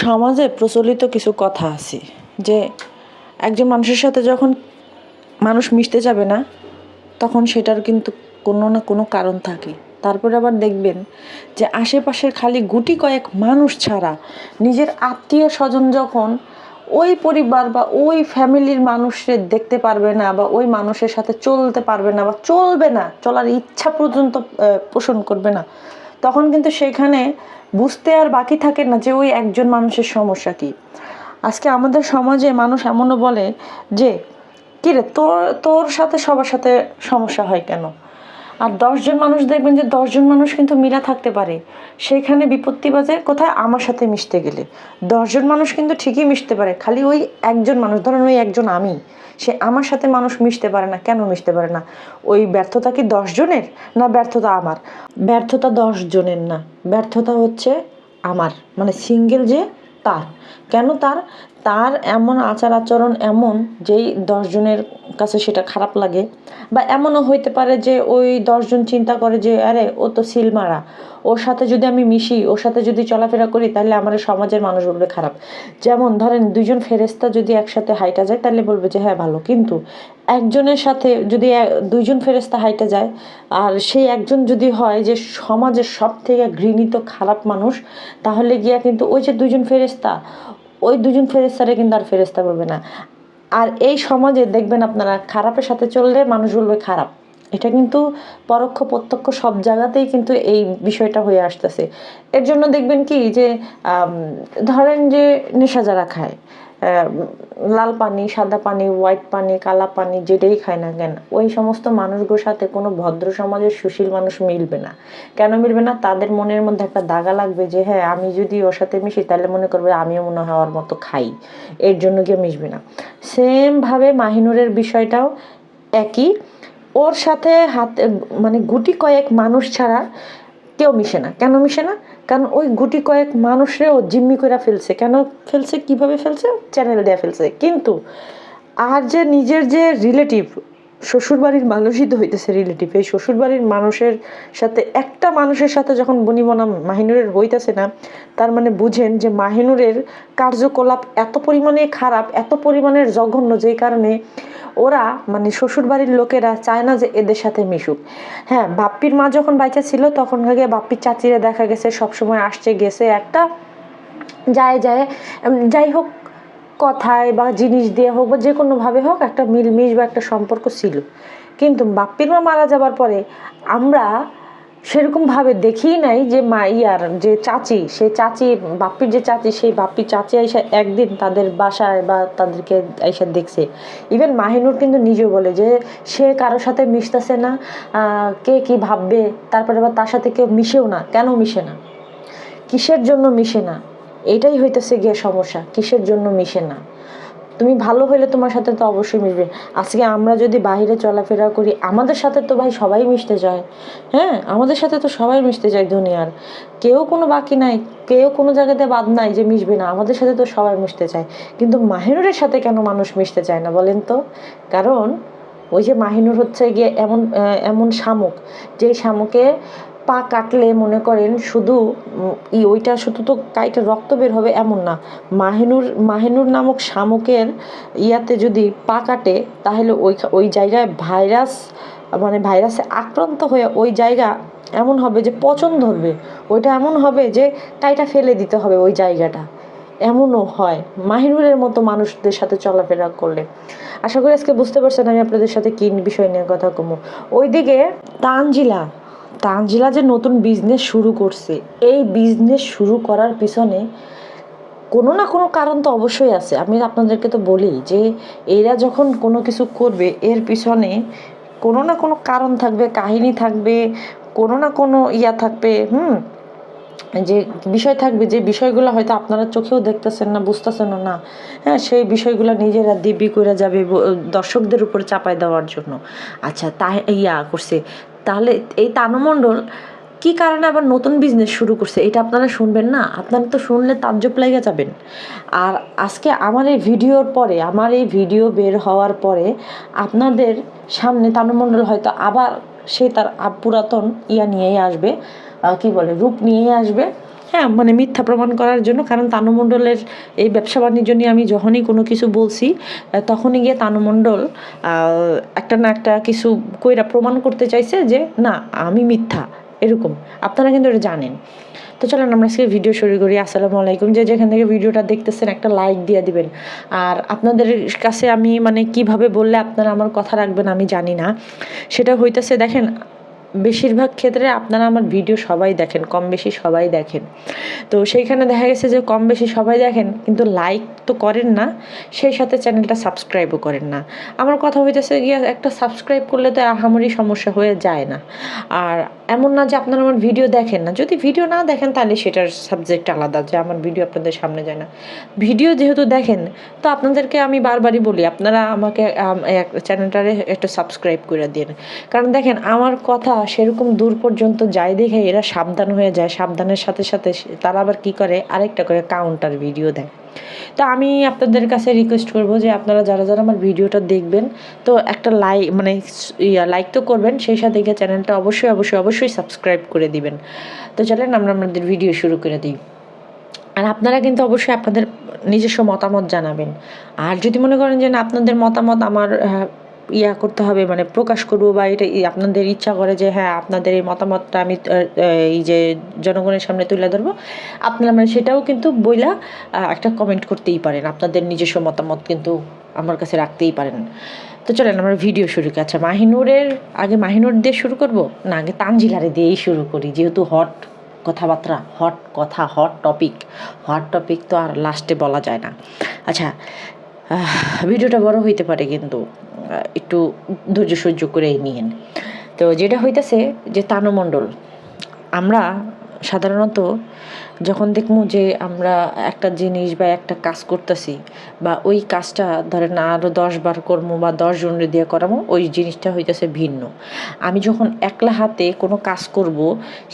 সমাজে প্রচলিত কিছু কথা আছে যে একজন মানুষের সাথে যখন মানুষ মিশতে যাবে না তখন সেটার কিন্তু কোনো না কোনো কারণ থাকে। তারপরে আবার দেখবেন যে আশেপাশের খালি গুটি কয়েক মানুষ ছাড়া নিজের আত্মীয় স্বজন যখন ওই পরিবার বা ওই ফ্যামিলির মানুষের দেখতে পারবে না বা ওই মানুষের সাথে চলতে পারবে না বা চলবে না, চলার ইচ্ছা পর্যন্ত পোষণ করবে না, তখন কিন্তু সেখানে বুঝতে আর বাকি থাকে না যে ওই একজন মানুষের সমস্যা কী। আজকে আমাদের সমাজে মানুষ এমনও বলে যে কিরে তোর তোর সাথে সবার সাথে সমস্যা হয় কেন? আর 10জন মানুষ দেখবেন যে 10জন মানুষ কিন্তু মিলা থাকতে পারে, সেখানে বিপত্তি বাজে কোথায়? আমার সাথে মিশতে গেলে। 10জন মানুষ কিন্তু ঠিকই মিশতে পারে, খালি ওই একজন মানুষ, ধরেন ওই একজন আমি, সে আমার সাথে মানুষ মিশতে পারে না। কেন মিশতে পারে না? ওই ব্যর্থতা কি 10জনের? না ব্যর্থতা আমার? ব্যর্থতা 10জনের না, ব্যর্থতা হচ্ছে আমার, মানে সিঙ্গেল যে তার। কেন তার? তার এমন আচার আচরণ এমন যেই 10জনের কাছে সেটা খারাপ লাগে। বা এমনও হইতে পারে যে ওই 10জন চিন্তা করে যে আরে ও তো সিল মারা, ওর সাথে যদি আমি মিশি, ওর সাথে যদি চলাফেরা করি, তাহলে আমার সমাজের মানুষ বলবে খারাপ। যেমন ধরেন 2জন ফেরেস্তা যদি একসাথে হাইটা যায় তাহলে বলবে যে হ্যাঁ ভালো, কিন্তু একজনের সাথে যদি 2জন ফেরেস্তা হাইটা যায় আর সেই একজন যদি হয় যে সমাজের সব থেকে ঘৃণিত খারাপ মানুষ, তাহলে গিয়া কিন্তু ওই যে 2জন ফেরেস্তা, ওই 2জন ফেরেস্তারে কিন্তু আর ফেরেস্তা বলবে না। আর এই সমাজে দেখবেন আপনারা খারাপের সাথে চললে মানুষ বলবে খারাপ। এটা কিন্তু পরোক্ষ প্রত্যক্ষ সব জায়গাতেই কিন্তু এই বিষয়টা হয়ে আসতেছে। এর জন্য দেখবেন কি যে ধরেন যে নেশা যারা খায়, লাল পানি, সাদা পানি, হোয়াইট পানি, কালা পানি, যেটাই খায় না কেন, ওই সমস্ত মানুষগুলোর সাথে কোনো ভদ্র সমাজের সুশীল মানুষ মিলবে না। কেন মিলবে না? তাদের মনের মধ্যে একটা দাগা লাগবে যে হ্যাঁ আমি যদি ওর সাথে মিশি তাহলে মনে করবে আমিও মনে হয় ওর মতো খাই, এর জন্য গিয়ে মিশবে না। সেমভাবে মাহিনুরের বিষয়টাও একই। ওর সাথে হাতে মানে গুটি কয়েক মানুষ ছাড়া কেউ মিশে না। কেন মিশে না? কারণ ওই গুটি কয়েক মানুষরেও জিম্মি করে ফেলছে। কেন ফেলছে? কিভাবে ফেলছে? চ্যানেল দেয়া ফেলছে। কিন্তু আর যে নিজের যে রিলেটিভ, শ্বশুরবাড়ির মানুষই তো হইতেছে রিলেটিভ। এই শ্বশুরবাড়ির মানুষের সাথে একটা মানুষের সাথে যখন বনিবনা মাহিনুরের হইতেছে না, তার মানে বুঝেন যে মাহিনুরের কার্যকলাপ এত পরিমাণে খারাপ, এত পরিমাণের জঘন্য, যেই কারণে ওরা মানে শ্বশুরবাড়ির লোকেরা চায় না যে এদের সাথে মিশুক। হ্যাঁ, বাপ্পির মা যখন বাইচা ছিল তখন আগে বাপ্পির চাচিরা দেখা গেছে সবসময় আসছে গেছে, একটা যাই হোক কথায় বা জিনিস দিয়ে হোক বা যে কোনোভাবে হোক একটা মিলমিশ বা একটা সম্পর্ক ছিল। কিন্তু বাপ্পির মা মারা যাবার পরে আমরা সেরকমভাবে দেখি নাই যে ইয়ার যে চাচি, সেই চাচি, বাপ্পির যে চাচি, সেই বাপ্পির চাচি এসে একদিন তাদের বাসায় বা তাদেরকে এসে দেখছে। ইভেন মাহিনুর কিন্তু নিজেও বলে যে সে কারোর সাথে মিশতেছে না, কে কি ভাববে, তারপরে আবার তার সাথে কেউ মিশেও না। কেন মিশে না? কিসের জন্য মিশে না? এইটাই হইতেছে গিয়ে সমস্যা, কিসের জন্য মিশে না। তুমি ভালো হইলে তোমার সাথে তো অবশ্যই মিশবে। আজকে আমরা যদি বাইরে চলাফেরা করি, আমাদের সাথে তো ভাই সবাই মিশতে চায়। হ্যাঁ, আমাদের সাথে তো সবাই মিশতে চায় দুনিয়ার, কেউ কোনো বাকি নাই, কেউ কোনো জায়গাতে বাদ নাই যে মিশবে না। আমাদের সাথে তো সবাই মিশতে চায়, কিন্তু মাহিনুরের সাথে কেন মানুষ মিশতে চায় না বলেন তো? কারণ ওই যে মাহিনুর হচ্ছে গিয়ে এমন এমন শামুক, যেই শামুকে পা কাটলে মনে করেন শুধু ওইটা শুধু তো কাইটে রক্ত বের হবে এমন না। মাহিনুর নামক শামুকের ইয়াতে যদি পা কাটে তাহলে ওই জায়গায় ভাইরাসে আক্রান্ত হয়ে ওই জায়গা এমন হবে যে পচন ধরবে। ওইটা এমন হবে যে কাইটা ফেলে দিতে হবে ওই জায়গাটা। এমনও হয় মাহিনুরের মতো মানুষদের সাথে চলাফেরা করলে। আশা করি আজকে বুঝতে পারছেন আমি আপনাদের সাথে কী বিষয় নিয়ে কথা কমু। ওইদিকে তানজিলা যে নতুন বিজনেস শুরু করছে, এই বিজনেস শুরু করার পিছনে কোনো না কোনো কারণ তো অবশ্যই আছে। আমি আপনাদেরকে তো বলি যে এরা যখন কোনো কিছু করবে এর পিছনে কোনো না কোনো কারণ থাকবে, কাহিনী থাকবে, কোনো না কোনো থাকবে, যে বিষয় থাকবে, যে বিষয়গুলো হয়তো আপনারা চোখেও দেখতেছেন না, বুঝতেছেন না। হ্যাঁ, সেই বিষয়গুলো নিজেরা দিব্যি করে যাবে দর্শকদের উপর চাপায় দেওয়ার জন্য। আচ্ছা, তাই করছে। তাহলে এই তানু মণ্ডল কী কারণে আবার নতুন বিজনেস শুরু করছে এটা আপনারা শুনবেন না? আপনারা তো শুনলে তাজ্জব লেগে যাবেন। আর আজকে আমার এই ভিডিও বের হওয়ার পরে আপনাদের সামনে তানু মণ্ডল হয়তো আবার সে তার পুরাতন নিয়েই আসবে, কি বলে, রূপ নিয়েই আসবে। হ্যাঁ, হ্যাঁ, মানে মিথ্যা প্রমাণ করার জন্য। কারণ তানু মণ্ডলের এই ব্যবসা বাণিজ্য নিয়ে আমি যখনই কোনো কিছু বলছি তখনই গিয়ে তানু মণ্ডল একটা না একটা কিছু কইরা প্রমাণ করতে চাইছে যে না আমি মিথ্যা, এরকম। আপনারা কিন্তু এটা জানেন। তো চলেন আমরা আজকে ভিডিও শুরু করি। আসসালামু আলাইকুম। যে যেখান থেকে ভিডিওটা দেখতেছেন একটা লাইক দিয়ে দিবেন। আর আপনাদের কাছে আমি মানে কিভাবে বললে আপনারা আমার কথা রাখবেন আমি জানি না। সেটা হইতেছে, দেখেন বেশিরভাগ ক্ষেত্রে আপনারা আমার ভিডিও সবাই দেখেন, কম বেশি সবাই দেখেন। তো সেইখানে দেখা গেছে যে কম বেশি সবাই দেখেন কিন্তু লাইক তো করেন না, সেই সাথে চ্যানেলটা সাবস্ক্রাইবও করেন না। আমার কথা হইতেছে গিয়ে একটা সাবস্ক্রাইব করলে তো আহামরি সমস্যা হয়ে যায় না। আর এমন না যে আপনারা আমার ভিডিও দেখেন না, যদি ভিডিও না দেখেন তাহলে সেটার সাবজেক্ট আলাদা, যে আমার ভিডিও আপনাদের সামনে যায় না। ভিডিও যেহেতু দেখেন তো আপনাদেরকে আমি বারবারই বলি আপনারা আমাকে চ্যানেলটারে একটা সাবস্ক্রাইব করে দিন। কারণ দেখেন আমার কথা সেরকম দূর পর্যন্ত যায় দেখে এরা সাবধান হয়ে যায়, সাবধানের সাথে সাথে তারা আবার কি করে আরেকটা করে কাউন্টার ভিডিও দেয়। তো আমি আপনাদের কাছে রিকোয়েস্ট করব যে আপনারা যারা যারা আমার ভিডিওটা দেখবেন তো একটা লাইক মানে লাইক তো করবেন, সেই সাথে গিয়ে চ্যানেলটা অবশ্যই অবশ্যই অবশ্যই সাবস্ক্রাইব করে দিবেন। তো চলেন আমরা আমাদের ভিডিও শুরু করে দিই। আর আপনারা কিন্তু অবশ্যই আপনাদের নিজস্ব মতামত জানাবেন। আর যদি মনে করেন যে না আপনাদের মতামত আমার করতে হবে, মানে প্রকাশ করবো বা এটা আপনাদের ইচ্ছা করে যে হ্যাঁ আপনাদের এই মতামতটা আমি এই যে জনগণের সামনে তুলে ধরবো, আপনারা মানে সেটাও কিন্তু বইলা একটা কমেন্ট করতেই পারেন। আপনাদের নিজস্ব মতামত কিন্তু আমার কাছে রাখতেই পারেন। তো চলেন আমরা ভিডিও শুরু করি। আচ্ছা, মাহিনুরের আগে মাহিনুর দিয়ে শুরু করব না আগে তানজিলারে দিয়েই শুরু করি, যেহেতু হট কথাবার্তা, হট কথা, হট টপিক তো আর লাস্টে বলা যায় না। আচ্ছা, ভিডিওটা বড় হইতে পারে কিন্তু একটু ধৈর্য সহ্য করে নিয়েন। তো যেটা হইতেছে যে তানু মণ্ডল, আমরা সাধারণত যখন দেখবো যে আমরা একটা জিনিস বা একটা কাজ করতেছি বা ওই কাজটা ধরেন আরও 10 বার করবো বা 10 জনের দিয়ে করাবো, ওই জিনিসটা হইতেছে ভিন্ন। আমি যখন একলা হাতে কোনো কাজ করব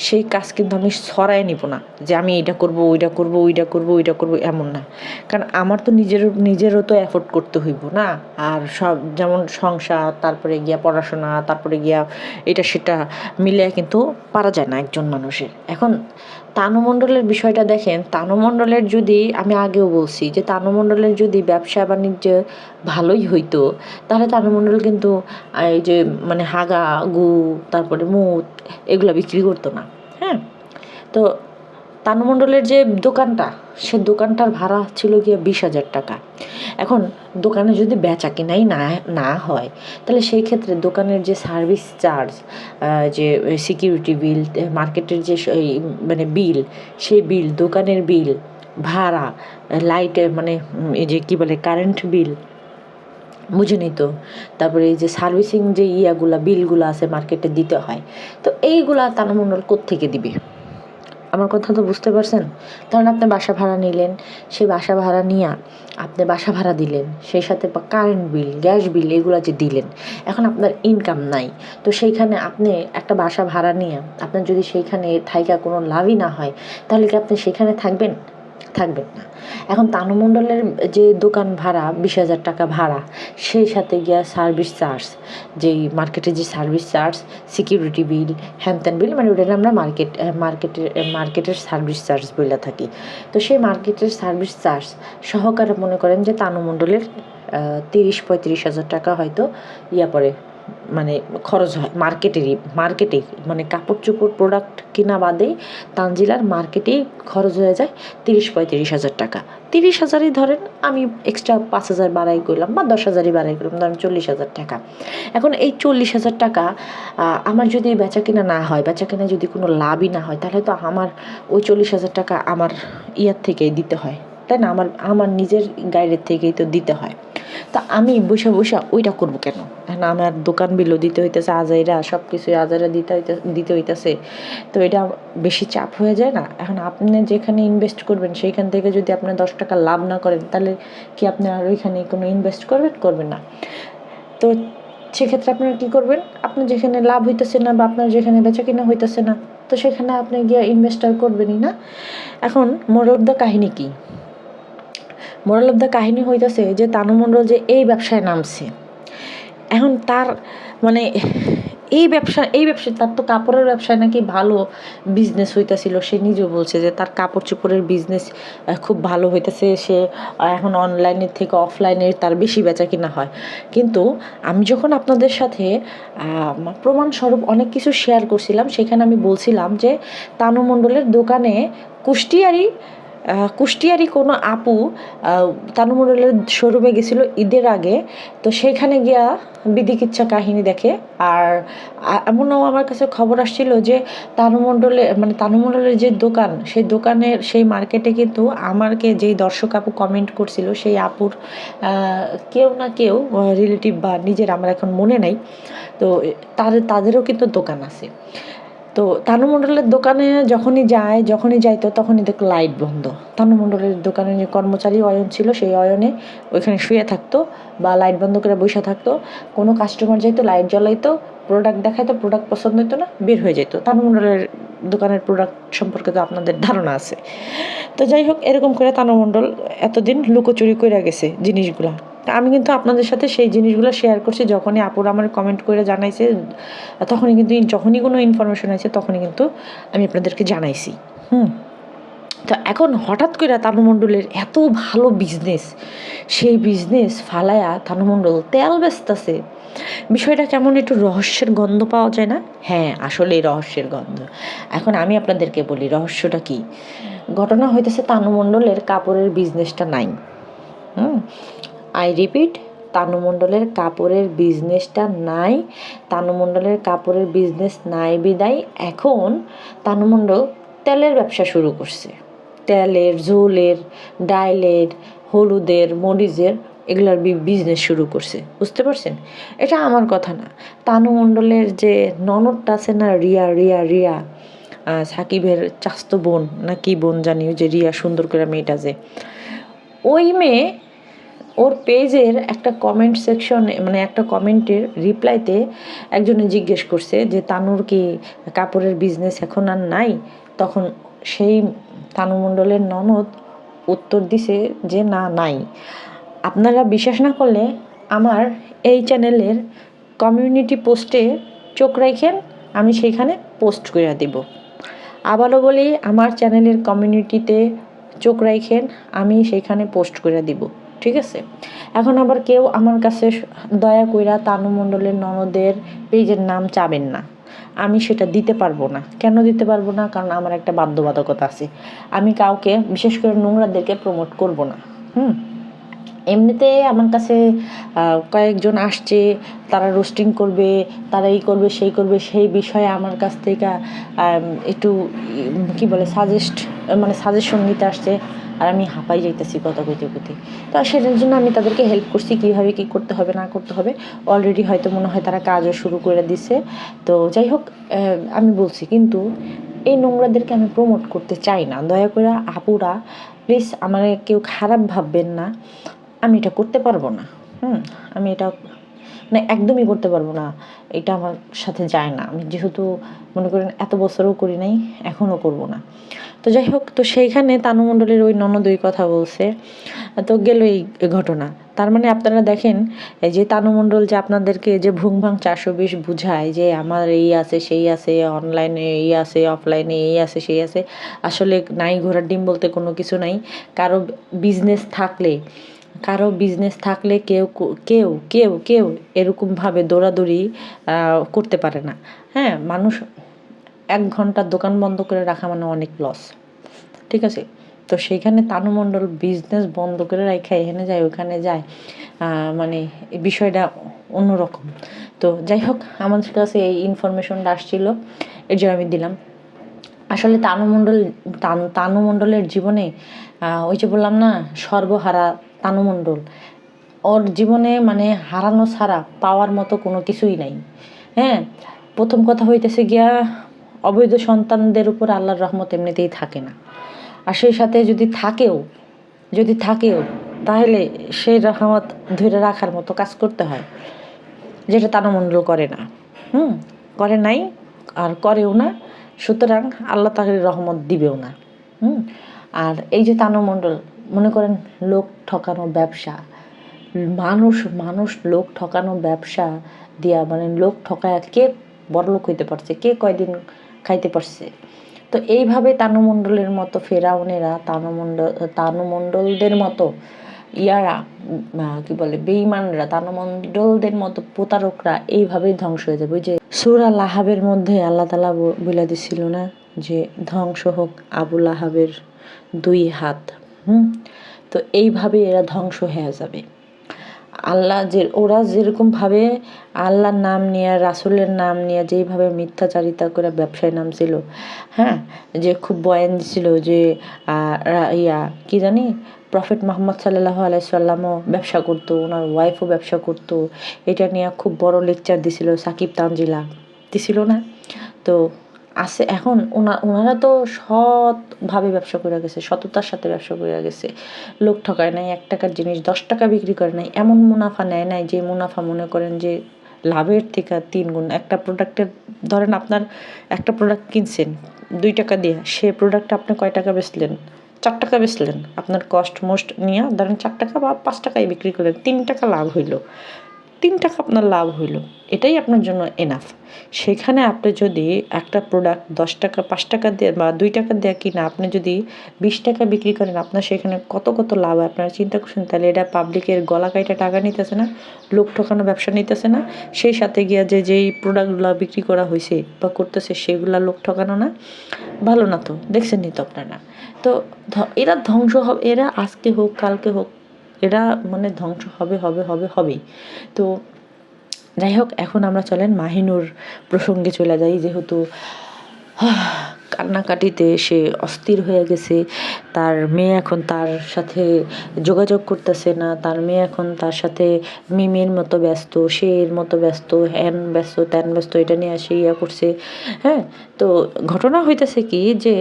সেই কাজ কিন্তু আমি ছড়ায় নিব না যে আমি এটা করব ওইটা করব ওইটা করব ওইটা করব, এমন না। কারণ আমার তো নিজেরও তো এফোর্ট করতে হইব না। আর সব যেমন সংসার, তারপরে গিয়া পড়াশোনা, তারপরে গিয়া এটা সেটা মিলে কিন্তু পারা যায় না একজন মানুষের। এখন তানু মণ্ডলের বিষয়টা দেখেন, তানু মণ্ডলের যদি, আমি আগেও বলছি যে তানু মণ্ডলের যদি ব্যবসা বাণিজ্য ভালোই হইতো তাহলে তানু মণ্ডল কিন্তু এই যে মানে হাগা গু তারপরে মুত এগুলো বিক্রি করতো না। হ্যাঁ, তো তানু মণ্ডলের যে দোকানটা, সে দোকানটার ভাড়া ছিল গিয়ে 20,000 টাকা। এখন দোকানে যদি বেচা কিনাই না হয় তাহলে সেই ক্ষেত্রে দোকানের যে সার্ভিস চার্জ, যে সিকিউরিটি বিল, মার্কেটের যে মানে বিল, সেই বিল, দোকানের বিল, ভাড়া, লাইটের মানে এই যে কী বলে কারেন্ট বিল, বুঝেনি তো, তারপরে এই যে সার্ভিসিং যে বিলগুলো আছে মার্কেটে দিতে হয়। তো এইগুলা তানু মণ্ডল কোত্থেকে দিবে? আমার কথা তো বুঝতে পারছেন? ধরেন আপনি বাসা ভাড়া নিলেন, সেই বাসা ভাড়া নিয়ে আপনি বাসা ভাড়া দিলেন, সেই সাথে কারেন্ট বিল, গ্যাস বিল এগুলো যে দিলেন, এখন আপনার ইনকাম নাই। তো সেইখানে আপনি একটা বাসা ভাড়া নিয়ে আপনার যদি সেইখানে থাইকা কোনো লাভই না হয় তাহলে কি আপনি সেখানে থাকবেন? থাকবেন না। এখন তানু মণ্ডলের যে দোকান ভাড়া 20,000 টাকা ভাড়া, সেই সাথে গিয়া সার্ভিস চার্জ, যেই মার্কেটের যে সার্ভিস চার্জ, সিকিউরিটি বিল, হ্যান বিল, মানে ওটা আমরা মার্কেটের সার্ভিস চার্জ বলে থাকি। তো সেই মার্কেটের সার্ভিস চার্জ সহকারে মনে করেন যে তানু মণ্ডলের 30-35,000 টাকা হয়তো পড়ে, মানে খরচ হয় মার্কেটেই, মানে কাপড় চোপড় প্রোডাক্ট কেনা বাদেই তানজিলার মার্কেটেই খরচ হয়ে যায় 30-35,000 টাকা। 30,000ই ধরেন, আমি এক্সট্রা 5,000 বাড়াই করলাম বা 10,000ই বাড়াই করলাম, ধরেন 40,000 টাকা। এখন এই 40,000 টাকা আমার যদি বেচা কিনা না হয়, বেচা কিনা যদি কোনো লাভই না হয়, তাহলে তো আমার ওই 40,000 টাকা আমার থেকেই দিতে হয়, তাই না? আমার নিজের গাইডের থেকেই তো দিতে হয়। তা আমি বসে ওইটা করবো কেন? এখন আমার দোকান বিলও দিতে হইতেছে, আজাইরা সব কিছুই আজাইরা দিতে হইতেছে। তো এটা বেশি চাপ হয়ে যায় না? এখন আপনি যেখানে ইনভেস্ট করবেন সেইখান থেকে যদি আপনার 10 টাকা লাভ না করেন তাহলে কি আপনি আর ওইখানে কোনো ইনভেস্ট করবেন না? তো সেক্ষেত্রে আপনারা কী করবেন? আপনার যেখানে লাভ হইতেছে না বা আপনার যেখানে বেচা কিনা হইতেছে না, তো সেখানে আপনি গিয়ে ইনভেস্ট আর করবেনই না। এখন মোরাল অফ দ্য কাহিনী কী? মোরাল অফ দ্য কাহিনী হইতেছে যে তানু মণ্ডল যে এই ব্যবসায় নামছে, এখন তার মানে এই ব্যবসা তার তো কাপড়ের ব্যবসায় নাকি ভালো বিজনেস হইতেছিল। সে নিজেও বলছে যে তার কাপড় চোপড়ের বিজনেস খুব ভালো হইতেছে। সে এখন অনলাইনের থেকে অফলাইনে তার বেশি বেচা কিনা হয়। কিন্তু আমি যখন আপনাদের সাথে প্রমাণস্বরূপ অনেক কিছু শেয়ার করছিলাম, সেখানে আমি বলছিলাম যে তানু মণ্ডলের দোকানে কুষ্টিয়ারি কোনো আপু তানু মণ্ডলের শোরুমে গেছিলো ঈদের আগে। তো সেইখানে গিয়া বিধিকিচ্ছা কাহিনী দেখে। আর এমনও আমার কাছে খবর আসছিল যে তানু মণ্ডলের যে দোকান, সেই দোকানের সেই মার্কেটে কিন্তু আমাকে যেই দর্শক আপু কমেন্ট করছিল, সেই আপুর কেউ না কেউ রিলেটিভ বা নিজের, আমার এখন মনে নাই। তো তাদেরও কিন্তু দোকান আছে। তো তানু মণ্ডলের দোকানে যখনই যাইতো তখনই দেখতো লাইট বন্ধ। তানু মণ্ডলের দোকানে যে কর্মচারী অয়ন ছিল, সেই অয়নে ওইখানে শুয়ে থাকতো বা লাইট বন্ধ করে বসে থাকতো। কোনো কাস্টমার যাইতো, লাইট জ্বলাইতো, প্রোডাক্ট দেখাইতো, প্রোডাক্ট পছন্দ হতো না, বের হয়ে যেত। তানু মণ্ডলের দোকানের প্রোডাক্ট সম্পর্কে তো আপনাদের ধারণা আছে। তো যাই হোক, এরকম করে তানু মণ্ডল এতদিন লুকোচুরি করে গেছে জিনিসগুলা। আমি কিন্তু আপনাদের সাথে সেই জিনিসগুলো শেয়ার করছি। যখনই আপুরা আমার কমেন্ট করে জানাইছে, তখনই কিন্তু যখনই কোনো ইনফরমেশন আছে তখনই কিন্তু আমি আপনাদেরকে জানাইছি। তো এখন হঠাৎ করে তানু মণ্ডলের এত ভালো বিজনেস, সেই বিজনেস ফালায়া তানু মণ্ডল তেল বেচতেছে। বিষয়টা কেমন একটু রহস্যের গন্ধ পাওয়া যায় না? হ্যাঁ, আসলেই রহস্যের গন্ধ। এখন আমি আপনাদেরকে বলি রহস্যটা কি। ঘটনা হইতেছে তানু মণ্ডলের কাপড়ের বিজনেসটা নাই। আই রিপিট, তানু মণ্ডলের কাপড়ের বিজনেসটা নাই। তানু মণ্ডলের কাপড়ের বিজনেস নাই বিদায় এখন তানু মণ্ডল তেলের ব্যবসা শুরু করছে। তেলের, ঝোলের, ডাইলের, হলুদের, মরিচের, এগুলার বিজনেস শুরু করছে। বুঝতে পারছেন? এটা আমার কথা না। তানু মণ্ডলের যে ননদটা আছে না, রিয়া, সাকিবের চাস্তো বোন না কি বোন জানি, যে রিয়া সুন্দর করে মেয়েটা, যে ওই মেয়ে ওর পেজের একটা কমেন্ট সেকশনে, মানে একটা কমেন্টের রিপ্লাইতে একজনে জিজ্ঞেস করছে যে তানুর কি কাপড়ের বিজনেস এখন আর নাই? তখন সেই তানু মণ্ডলের ননদ উত্তর দিছে যে না, নাই। আপনারা বিশ্বাস না করলে আমার এই চ্যানেলের কমিউনিটি পোস্টে চোখ রাখেন, আমি সেইখানে পোস্ট করে দিব। আবারও বলি, আমার চ্যানেলের কমিউনিটিতে চোখ রাখেন, আমি সেইখানে পোস্ট করে দিব। ঠিক আছে? এখন আবার কেউ আমার কাছে দয়া কইরা তানু মণ্ডলের ননদের পেজের নাম চাবেন না। আমি সেটা দিতে পারবো না। কেন দিতে পারবো না? কারণ আমার একটা বাধ্যবাধকতা আছে। আমি কাউকে, বিশেষ করে নোংরাদেরকে প্রমোট করব না। এমনিতে আমার কাছে কয়েকজন আসছে, তারা রোস্টিং করবে, তারা এই করবে সেই করবে, সেই বিষয়ে আমার কাছ থেকে একটু কী বলে সাজেশন নিতে আসছে। আর আমি হাঁপাই যাইতেছি কথা কইতে। তো সেটার জন্য আমি তাদেরকে হেল্প করছি, কীভাবে কী করতে হবে না করতে হবে। অলরেডি হয়তো মনে হয় তারা কাজও শুরু করে দিছে। তো যাই হোক, আমি বলছি কিন্তু এই নোংরাদেরকে আমি প্রমোট করতে চাই না। দয়া করে আপুরা প্লিজ আমার কেউ খারাপ ভাববেন না। আমি এটা করতে পারবো না। আমি এটা একদমই করতে পারবো না। এটা আমার সাথে যায় না। আমি যেহেতু মনে করেন এত বছরও করি নাই, এখনও করব না। তো যাই হোক, তো সেইখানে তানু মণ্ডলের ওই ননদ ওই কথা বলছে। তো গেল এই ঘটনা। তার মানে আপনারা দেখেন, এই যে তানু মণ্ডল যে আপনাদেরকে যে ভুংভাং 420 বুঝায় যে আমার এই আছে সেই আছে, অনলাইনে এই আছে, অফলাইনে এই আছে সেই আছে, আসলে নাই, ঘোড়ার ডিম বলতে কোনো কিছু নাই। কারো বিজনেস থাকলে কেউ কেউ কেউ কেউ এরকমভাবে দৌড়াদৌড়ি করতে পারে না। মানুষ 1 ঘন্টা দোকান বন্ধ করে রাখা মানে অনেক লস। ঠিক আছে? তো সেইখানে তানু মণ্ডল বিজনেস বন্ধ করে রাখা এখানে যায় ওখানে যায়, মানে এই বিষয়টা অন্যরকম। তো যাই হোক, আমাদের কাছে এই ইনফরমেশনটা আসছিল, এর জন্য আমি দিলাম। আসলে তানু মণ্ডলের জীবনে ওই যে বললাম না, সর্বহারা তানু মণ্ডল, ওর জীবনে মানে হারানো ছাড়া পাওয়ার মতো কোনো কিছুই নাই। প্রথম কথা হইতেছে গিয়া, অবৈধ সন্তানদের উপর আল্লাহর রহমত এমনিতেই থাকে না। আর সেই সাথে যদি থাকেও তাহলে সেই রহমত ধরে রাখার মতো কাজ করতে হয়, যেটা তানু মণ্ডল করে না। করে নাই আর করেও না। সুতরাং আল্লাহ তাকে রহমত দিবেও না। আর এই যে তানু মণ্ডল, মনে করেন লোক ঠকানো ব্যবসা, মানুষ লোক ঠকানো ব্যবসা দিয়া, মানে লোক ঠকায় বড়লোক হইতে পারছে, কে কয়দিন খাইতে পারছে। তো এইভাবে তানুমণ্ডলের মতো ফেরাউনেরা, তানুমণ্ডলদের মতো ইয়ারা কি বলে বেঈমানরা, তানুমণ্ডলদের মতো প্রতারকরা এইভাবেই ধ্বংস হয়ে যাবে। ওই যে সূরা লাহাবের মধ্যে আল্লাহ তাআলা বলে দিছিল না যে ধ্বংস হোক আবু লাহাবের 2 হাত। তো এইভাবে এরা ধ্বংস হয়ে যাবে। আল্লাহ ওরা যেরকমভাবে আল্লাহর নাম নিয়ে, রাসূলের নাম নিয়ে যেইভাবে মিথ্যাচারিতা করে ব্যবসায় নামছিল, হ্যাঁ, যে খুব বয়ান দিছিল যে কি জানি প্রফেট মুহাম্মদ সাল্লাল্লাহু আলাইহি সাল্লামও ব্যবসা করতো, ওনার ওয়াইফও ব্যবসা করতো, এটা নিয়ে খুব বড় লেকচার দিছিল সাকিব তানজিলা, দিছিল না? তো আছে এখন ওনারা তো সৎভাবে ব্যবসা করে গেছে, সততার সাথে ব্যবসা করে গেছে, লোক ঠকায় নাই, 1 টাকার জিনিস 10 টাকা বিক্রি করে নাই, এমন মুনাফা নেয় নাই যে মুনাফা মনে করেন যে লাভের থেকে 3 গুণ। একটা প্রোডাক্টের ধরেন আপনার একটা প্রোডাক্ট কিনছেন 2 টাকা দিয়ে, সে প্রোডাক্ট আপনি কয় টাকা বেচলেন? 4 টাকা বেচলেন। আপনার কস্ট মোস্ট নিয়ে ধরেন 4 টাকা বা 5 টাকায় বিক্রি করলেন, 3 টাকা লাভ হইল, 3 টাকা আপনার লাভ হইল, এটাই আপনার জন্য এনাফ। সেখানে আপনি যদি একটা প্রোডাক্ট 10 টাকা 5 টাকা দিয়ে বা 2 টাকা দিয়ে কিনা আপনি যদি 20 টাকা বিক্রি করেন, আপনার সেখানে কত লাভ হয় আপনারা চিন্তা করছেন? তাহলে এটা পাবলিকের গলা কাইটা টাকা নিতেছে না, লোক ঠকানো ব্যবসা নিতেছে না? সেই সাথে গিয়া যেই প্রোডাক্টগুলো বিক্রি করা হয়েছে বা করতেছে সেগুলা লোক ঠকানো না? ভালো না তো, দেখছেনই তো আপনারা। তো এরা ধ্বংস হবে, এরা আজকে হোক কালকে হোক, এরা মানে ধ্বংস হবেই। তো যাই হোক, এখন আমরা চলেন মাহিনুর প্রসঙ্গে চলে যাই। যেহেতু কান্নাকাটিতে সে অস্থির হয়ে গেছে, তার মেয়ে এখন তার সাথে যোগাযোগ করতেছে না, তার মেয়ে এখন তার সাথে মিমের মতো ব্যস্ত, সে এর মতো ব্যস্ত, হ্যান ব্যস্ত ত্যান ব্যস্ত, এটা নিয়ে সে করছে। হ্যাঁ, তো ঘটনা হইতেছে কি যে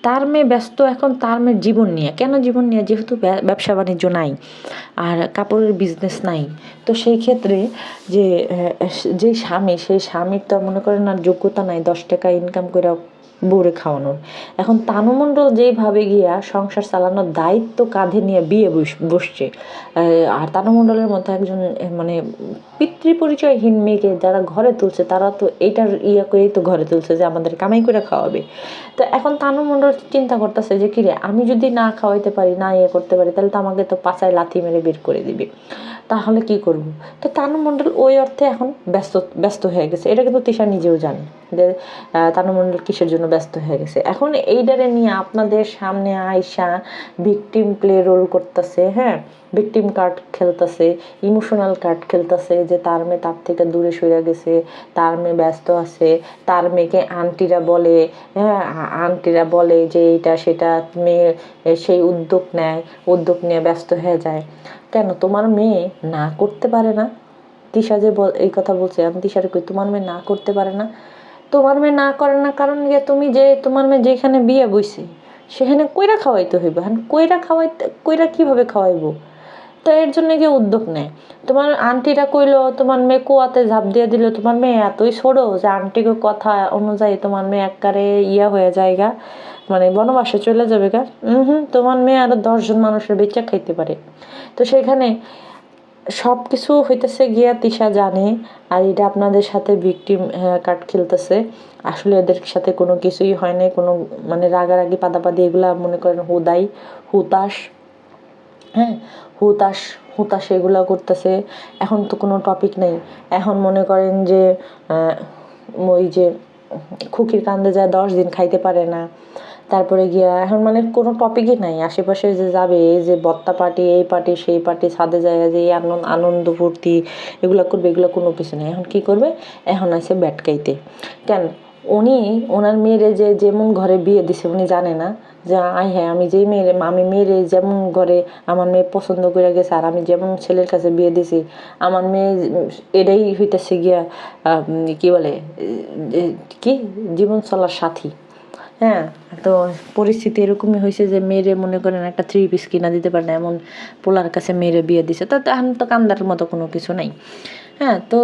তার মেয়ে ব্যস্ত এখন তার মেয়ের জীবন নিয়ে। কেন জীবন নিয়ে? যেহেতু ব্যবসা বাণিজ্য নাই আর কাপড়ের বিজনেস নাই, তো সেই ক্ষেত্রে যে স্বামী, সেই স্বামীর তো মনে করেন আর যোগ্যতা নাই 10 টাকা ইনকাম করে বউরে খাওয়ানোর। এখন তানুমণ্ডল যেইভাবে গিয়া সংসার চালানোর দায়িত্ব কাঁধে নিয়ে বিয়ে বসছে, আর তানুমণ্ডলের মতো একজন মানে পিতৃপরিচয়হীন মেয়েকে যারা ঘরে তুলছে, তারা তো এইটার করেই তো ঘরে তুলছে যে আমাদের কামাই করে খাওয়াবে। তো এখন তানুমণ্ডল চিন্তা করতেছে যে কিরে, আমি যদি না খাওয়াইতে পারি, না করতে পারি, তাহলে তো আমাকে তো পাছায় লাথি মেরে বের করে দিবে, তাহলে কি করব? তো তানুমণ্ডল ওই অর্থে এখন ব্যস্ত হয়ে গেছে। এটা কিন্তু তিশা নিজেও জানে যে তানুমণ্ডল কিসের জন্য ব্যস্ত হয়ে গেছে। এখন এইটারে নিয়ে আপনাদের সামনে আইসা ভিকটিম প্লে রোল করতেছে, হ্যাঁ, ভিকটিম কার্ড খেলতেছে, ইমোশনাল কার্ড খেলতেছে যে তার মেয়ে তার থেকে দূরে সরে গেছে, তার মেয়ে ব্যস্ত আছে, তার মেয়েকে আন্টিরা বলে, হ্যাঁ, আন্টিরা বলে যে এটা সেটা, মেয়ে সেই উদ্যোগ নিয়ে ব্যস্ত হয়ে যায়। কেন তোমার মেয়ে না করতে পারে না? তিশা যে এই কথা বলছে, আমি তিশারে কই তোমার মেয়ে না করতে পারে না? তোমার মেয়ে না করে না কারণ গিয়ে তুমি যে তোমার মেয়ে যেখানে বিয়ে বইছে সেখানে কইরা খাওয়াইতে হইব। হ্যাঁ, কইরা কিভাবে খাওয়াইবো? তো এর জন্য গিয়ে উদ্যোগ নেয়। তোমার আন্টিরা কইলো তোমার মেয়ে কুয়াতে ঝাঁপ দিয়ে দিল, তোমার মেয়ে এতই ছোড়ো যে আন্টিকে কথা অনুযায়ী তোমার মেয়ে একবারে হয়ে যায়গা, মানে বনবাসে চলে যাবে গা। তোমার মেয়ে আরো 10 জন মানুষের বেচা খাইতে পারে। তো সেখানে সব কিছু হইতেছে গিয়া তিশা জানে, আর এটা আপনাদের সাথে ভিকটিম কার্ড খেলতেছে। আসলে এদের সাথে কোনো কিছুই হয় নাই, কোনো মানে রাগারাগি পাদাপাদি এগুলা মনে করেন হুতাশ, হ্যাঁ, হুতাশ এগুলা করতেছে। এখন তো কোনো টপিক নেই। এখন মনে করেন যে ওই যে খুকির কান্দে যায় 10 দিন খাইতে পারে না, তারপরে গিয়া এখন মানে কোনো টপিকই নাই। আশেপাশে যে যাবে, এই যে বত্তা পার্টি, এই পার্টি সেই পার্টি, ছাদে যায় যে আনন্দ ফুর্তি এগুলো করবে, এগুলো কোনো কিছু নেই। এখন কি করবে? এখন আছে ব্যাটকাইতে। কেন? ওনার মেয়েরে যেমন ঘরে বিয়ে দিছে উনি জানে না যে হ্যাঁ, আমি মেয়েরে যেমন ঘরে আমার মেয়ে পছন্দ করে গেছে, আর আমি যেমন ছেলের কাছে বিয়ে দিছি, আমার মেয়ে এটাই হইতেছে গিয়া কি বলে কি জীবন চলার সাথী। হ্যাঁ, তো পরিস্থিতি এরকমই হয়েছে যে মেয়েরে মনে করেন একটা 3 পিস কিনা দিতে পারে না, এমন পোলার কাছে মেয়েরে বিয়ে দিছে। তো এখন তো কান্দার মতো কোনো কিছু নাই। হ্যাঁ, তো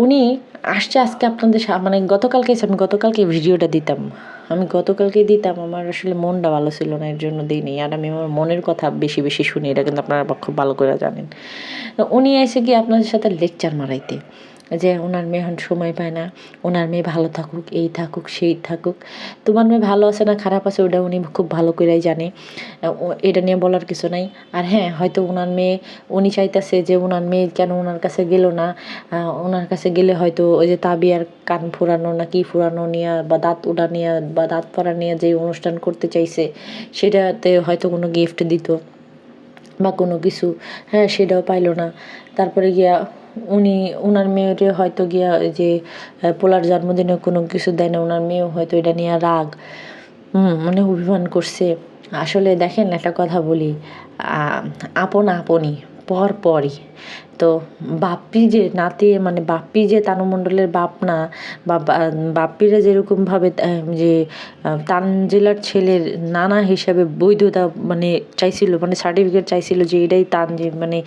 উনি আসছে আজকে আপনাদের মানে আমি গতকালকে ভিডিওটা দিতাম, আমার আসলে মনটা ভালো ছিল না, এর জন্য দিইনি। আর আমি আমার মনের কথা বেশি শুনি, এটা কিন্তু আপনারা খুব ভালো করে জানেন। তো উনি এসে গিয়ে আপনাদের সাথে লেকচার মারাইতে, যে ওনার মেয়ে এখন সময় পায় না, ওনার মেয়ে ভালো থাকুক, এই থাকুক সেই থাকুক। তোমার মেয়ে ভালো আছে না খারাপ আছে ওটা উনি খুব ভালো করেই জানে, এটা নিয়ে বলার কিছু নাই। আর হ্যাঁ, হয়তো ওনার মেয়ে, উনি চাইতেছে যে ওনার মেয়ে কেন ওনার কাছে গেল না, ওনার কাছে গেলে হয়তো ওই যে তাবিয়ার কান ফোরানো না কি ফোরানো নিয়ে বা দাঁত ওঠা নিয়ে বা দাঁত পড়া নিয়ে যে অনুষ্ঠান করতে চাইছে সেটাতে হয়তো কোনো গিফট দিত বা কোনো কিছু, হ্যাঁ সেটাও পাইলো না। তারপরে গিয়া উনি ওনার মেয়েরে হয়তো গিয়া যে পোলার জন্মদিনে কোনো কিছু দেয় না, ওনার মেয়েও হয়তো এটা নিয়ে রাগ, মানে অভিমান করছে। আসলে দেখেন একটা কথা বলি, আপন আপনই পর পরই। তো বাপ্পি যে নাতি, মানে বাপ্পি যে তানু মণ্ডলের বাপ না, বা বাপ্পিরা যেরকমভাবে যে তানজিলার ছেলের নানা হিসাবে বৈধতা মানে চাইছিল, মানে সার্টিফিকেট চাইছিল যে এটাই মানে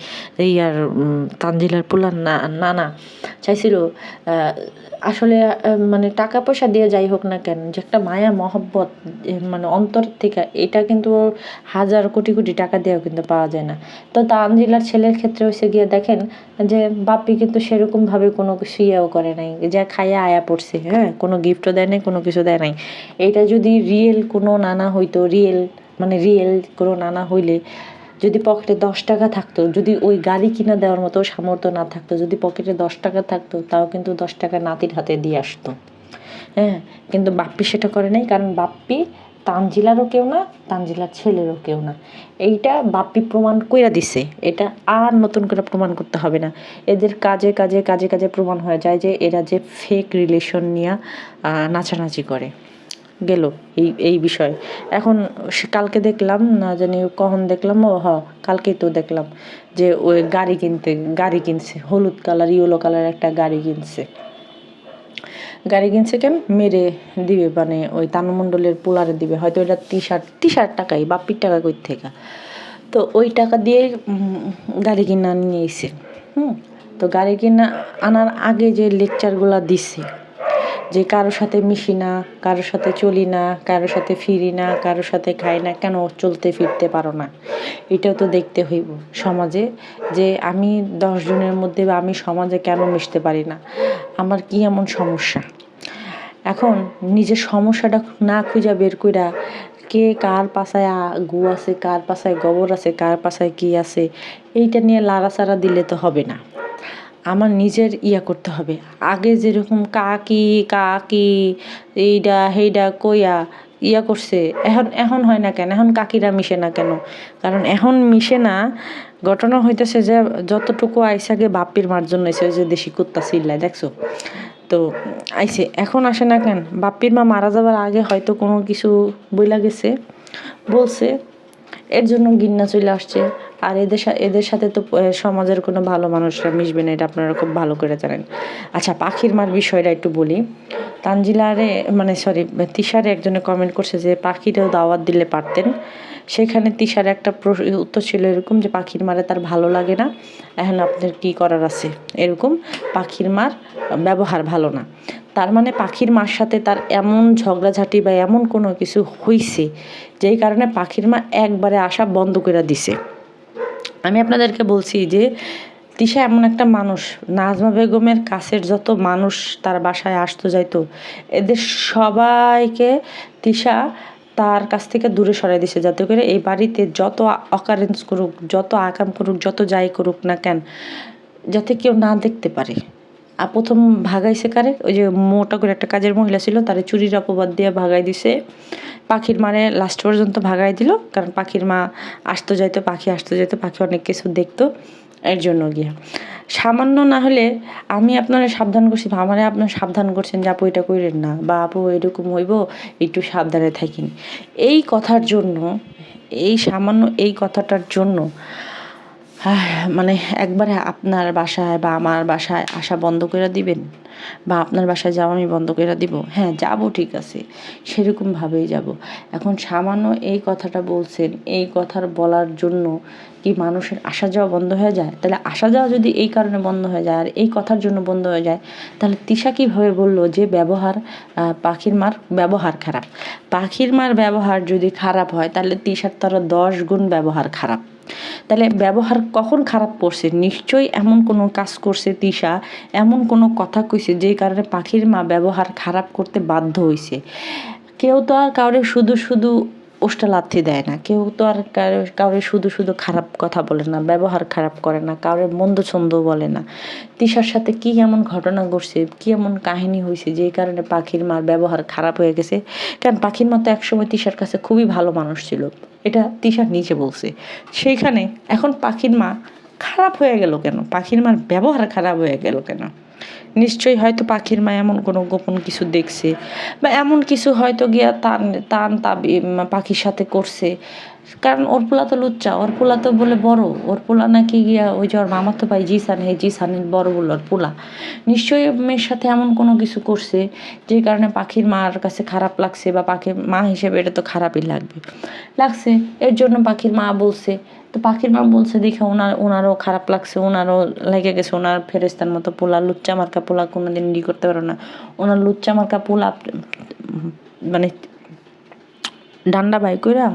ইয়ার তানজিলার পোলার নানা চাইছিল। আসলে মানে টাকা পয়সা দিয়ে যাই হোক না কেন, যে একটা মায়া মহব্বত মানে অন্তর থেকে, এটা কিন্তু হাজার কোটি কোটি টাকা দিয়েও কিন্তু পাওয়া যায় না। তো তানজিলার ছেলের ক্ষেত্রে হয়েছে গিয়ে দেখেন যে বাপ্পি কিন্তু সেরকমভাবে কোনো কিছু ইয়েও করে নাই, যা খাইয়া আয়া পড়ছে, হ্যাঁ কোনো গিফটও দেয় নাই, কোনো কিছু দেয় নাই। এইটা যদি রিয়েল কোনো নানা হইতো, রিয়েল কোনো নানা হইলে যদি পকেটে 10 টাকা থাকতো, যদি ওই গাড়ি কিনা দেওয়ার মতো সামর্থ্য না থাকতো, যদি পকেটে 10 টাকা থাকতো, তাও কিন্তু 10 টাকা নাতির হাতে দিয়ে আসতো। হ্যাঁ, কিন্তু বাপ্পি সেটা করে নাই, কারণ বাপ্পি তানজিলারও কেউ না, তানজিলার ছেলেরও কেউ না। এইটা বাপ্পি প্রমাণ কইরা দিছে, এটা আর নতুন করে প্রমাণ করতে হবে না। এদের কাজে কাজে কাজে কাজে প্রমাণ হয়ে যায় যে এরা যে ফেক রিলেশন নিয়ে নাচানাচি করে গেল এই বিষয়। এখন কালকে দেখলাম, না জানি কখন দেখলাম, কালকেই তো দেখলাম যে ওই গাড়ি কিনছে, হলুদ কালার ইয়েলো কালার একটা গাড়ি কিনছে কেন, মেরে দিবে, মানে ওই তানু মণ্ডলের পোলারে দিবে, হয়তো এটা তিসার টাকাই, বাপ্পির টাকা কই থেকে। তো ওই টাকা দিয়ে গাড়ি কিনা নিয়ে এসে, তো গাড়ি কিনা আনার আগে যে লেকচারগুলো দিচ্ছে যে কারোর সাথে মিশি না, কারোর সাথে চলি না, কারোর সাথে ফিরি না, কারোর সাথে খাই না, কেন চলতে ফিরতে পারো না, এটাও তো দেখতে হইব সমাজে, যে আমি 10 জনের মধ্যে বা আমি সমাজে কেন মিশতে পারি না, আমার কি এমন সমস্যা। এখন নিজের সমস্যাটা না খুঁজা বের কইরা কে কার পাশায় গু আছে, কার পাশায় গোবর আছে, কার পাশায় কি আছে, এইটা নিয়ে লাড়াচাড়া দিলে তো হবে না। আমার নিজের করতে হবে। আগে যেরকম কাকি কাকি এইডা হেইডা কইয়া করছে, এখন হয় না কেন, এখন কাকিরা মিশে না কেন? কারণ এখন মিশে না, ঘটনা হইতেছে যে যতটুকু আইসাগে বাপ্পির মার জন্য এসে যে দেশি কুত্তা চিল্লায় দেখছো, তো আইসে, এখন আসে না কেন? বাপ্পির মা মারা যাবার আগে হয়তো কোনো কিছু বইলা গেছে, বলছে, এর জন্য গিন্না চলে আসছে। আর এদের সাথে তো সমাজের কোনো ভালো মানুষরা মিশবে না, এটা আপনারা খুব ভালো করে জানেন। আচ্ছা, পাখির মার বিষয়টা একটু বলি। তানজিলারে মানে সরি তিশারে একজনে কমেন্ট করছে যে পাখিরেও দাওয়াত দিলে পারতেন। সেখানে তিশার একটা উত্তর ছিল এরকম যে পাখির মারে তার ভালো লাগে না, এখন আপনার কি করার আছে, এরকম পাখির মার ব্যবহার ভালো না। তার মানে পাখির মার সাথে তার এমন ঝগড়াঝাটি বা এমন কোনো কিছু হইছে যেই কারণে পাখির মা একবারে আসা বন্ধ করে দিছে। আমি আপনাদেরকে বলছি যে তিশা এমন একটা মানুষ, নাজমা বেগমের কাছের যত মানুষ তার বাসায় আসতো যাইতো, এদের সবাইকে তিশা তার কাছ থেকে দূরে সরাই দিছে, যাতে করে এই বাড়িতে যত অকারেন্স করুক, যত আকাম করুক, যত যাই করুক না কেন, যাতে কেউ না দেখতে পারে। আর প্রথম ভাগাইছে কারে, ওই যে মোটা করে একটা কাজের মহিলা ছিল, তারে চুরির অপবাদ দিয়ে ভাগাই দিছে। পাখির মারে লাস্ট পর্যন্ত ভাগাই দিল, কারণ পাখির মা আসতো যাইতো, পাখি অনেক কিছু দেখতো, এর জন্য গিয়া সামান্য না হলে আমি আপনারা সাবধান করছি, আমারে আপনার সাবধান করছেন যে আপু এটা কইরেন না, বা আপু এরকম হইব, একটু সাবধানে থাকেন। এই কথার জন্য, এই সামান্য এই কথাটার জন্য মানে একবারে আপনার বাসায় বা আমার বাসায় আসা বন্ধ করে দিবেন, বা আপনার বাসায় যাওয়া আমি বন্ধ করে দিব? হ্যাঁ যাব, ঠিক আছে, সেরকমভাবেই যাব। এখন সামান্য এই কথাটা বলছেন, এই কথার বলার জন্য কি মানুষের আসা যাওয়া বন্ধ হয়ে যায়? তাহলে আসা যাওয়া যদি এই কারণে বন্ধ হয়ে যায় আর এই কথার জন্য বন্ধ হয়ে যায়, তাহলে তিশা কীভাবে বললো যে পাখির মার ব্যবহার খারাপ? পাখির মার ব্যবহার যদি খারাপ হয় তাহলে তিশার তারা 10 গুণ ব্যবহার খারাপ। তাহলে ব্যবহার কখন খারাপ করছে? নিশ্চয়ই এমন কোনো কাজ করছে তিশা, এমন কোনো কথা কইছে যেই কারণে পাখির মা ব্যবহার খারাপ করতে বাধ্য হইছে। কেউ তো আর কাউরে শুধু শুধু ওষ্টা লাথি দেয় না, কেউ তো আর কাউরে শুধু শুধু খারাপ কথা বলে না, ব্যবহার খারাপ করে না, কাউরে মন্দ ছন্দ বলে না। তিশার সাথে কি এমন ঘটনা ঘটছে, কি এমন কাহিনী হয়েছে যেই কারণে পাখির মার ব্যবহার খারাপ হয়ে গেছে? কারণ পাখির মা তো একসময় তিশার কাছে খুবই ভালো মানুষ ছিল, এটা তিশা নিজে বলছে। সেইখানে এখন পাখির মা খারাপ হয়ে গেল কেন? পাখির মার ব্যবহার খারাপ হয়ে গেল কেন? নিশ্চয়ই হয়তো পাখির মা এমন কোনো গোপন কিছু দেখছে, বা এমন কিছু হয়তো গিয়া টান টান তাবি পাখির সাথে করছে। কারণ ওর পোলা তো লুচ্চা, ওর পোলা তো বলে বড়, ওর পোলা নাকি গিয়া ওই যে ওর মামাতো ভাই জিসান, এই জিসানের বড় বলে ওর পোলা। নিশ্চয়ই মেয়ের সাথে এমন কোনো কিছু করছে যে কারণে পাখির মার কাছে খারাপ লাগছে, বা পাখির মা হিসেবে এটা তো খারাপই লাগছে। এর জন্য পাখির মা বলছে। তো পাখির মা বলছে দেখে ওনারও খারাপ লাগছে, ওনারও লেগে গেছে। ওনার ফেরেস্তার মতো পোলা, লুচ্চা মার্কা পোলা কোনোদিন করতে পারো না। ওনার লুচ্চা মার্কা পোলা মানে ডান্ডা বাই কইরা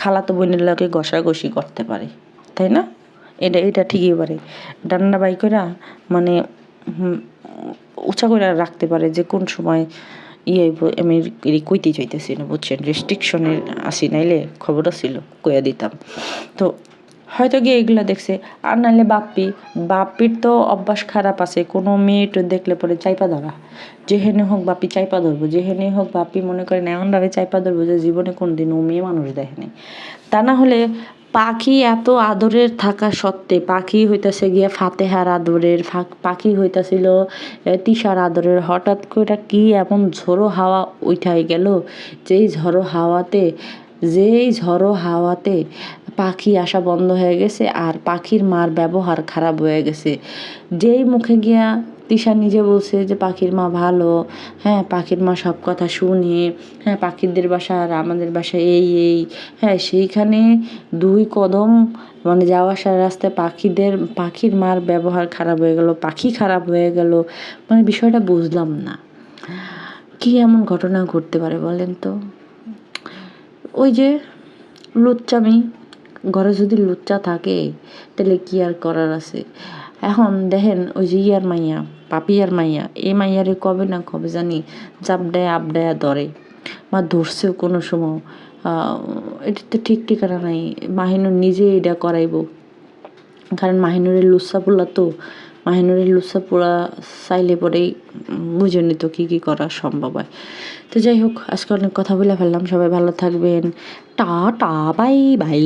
খালাতো বোনের লগে ঘষাঘষি করতে পারে, তাই না? এটা ঠিকই পারে। ডান্ডা বাই কইরা মানে উঁচা করে রাখতে পারে যে কোন সময় আমি কইতে চাইতেছি না, বুঝছেন? রেস্ট্রিকশনের আসি, নাইলে খবরও ছিল কইয়া দিতাম। তো হয়তো গিয়ে এগুলো দেখছে। আর নাহলে বাপ্পির তো অভ্যাস খারাপ আছে, কোনো মেয়েটা দেখলে পরে চাইপা ধরা। যেহেনে হোক বাপি চাইপা ধরবো, যেহেনে হোক বাপি মনে করেন এমনভাবে চাইপা ধরবো যে জীবনে কোনদিন ও মেয়ে মানুষ দেখেনি। তা না হলে পাখি এত আদরের থাকা সত্ত্বে, পাখি হইতাছে গিয়া ফাতেহার আদরের, পাখি হইতাছিল তিশার আদরের, হঠাৎ করে কি এমন ঝোড়ো হাওয়া উঠাই গেল যেই ঝড়ো হাওয়াতে পাখি আসা বন্ধ হয়ে গেছে, আর পাখির মার ব্যবহার খারাপ হয়ে গেছে। যেই মুখে গিয়া তিশা নিজে বলছে যে পাখির মা ভালো, হ্যাঁ পাখির মা সব কথা শুনে, হ্যাঁ পাখিদের বাসা আর আমাদের বাসা এই, হ্যাঁ সেইখানে 2 কদম মানে যাওয়া আসার রাস্তায় পাখির মার ব্যবহার খারাপ হয়ে গেল, পাখি খারাপ হয়ে গেল। মানে বিষয়টা বুঝলাম না, কি এমন ঘটনা ঘটতে পারে বলেন তো? ওই যে লুচ্চামি, ঘরে যদি লুচ্চা থাকে তাহলে কি আর করার আছে? এখন দেখেন ওই যে মাইয়া, পাপিয়ার মাইয়া, এই মাইয়ারে কবে না কবে জানি চাপডায়া আপডায়া ধরে, বা ধরছেও কোনো সময়। এটা তো ঠিক ঠিকানা নাই। মাহিনুর নিজে এটা করাইব, কারণ মাহিনুরের লুচ্চা পোড়া চাইলে পরেই বুঝে নিত কী করা সম্ভব হয়। তো যাই হোক, আজকে অনেক কথা বলে ফেললাম। সবাই ভালো থাকবেন। Tata, bye bye.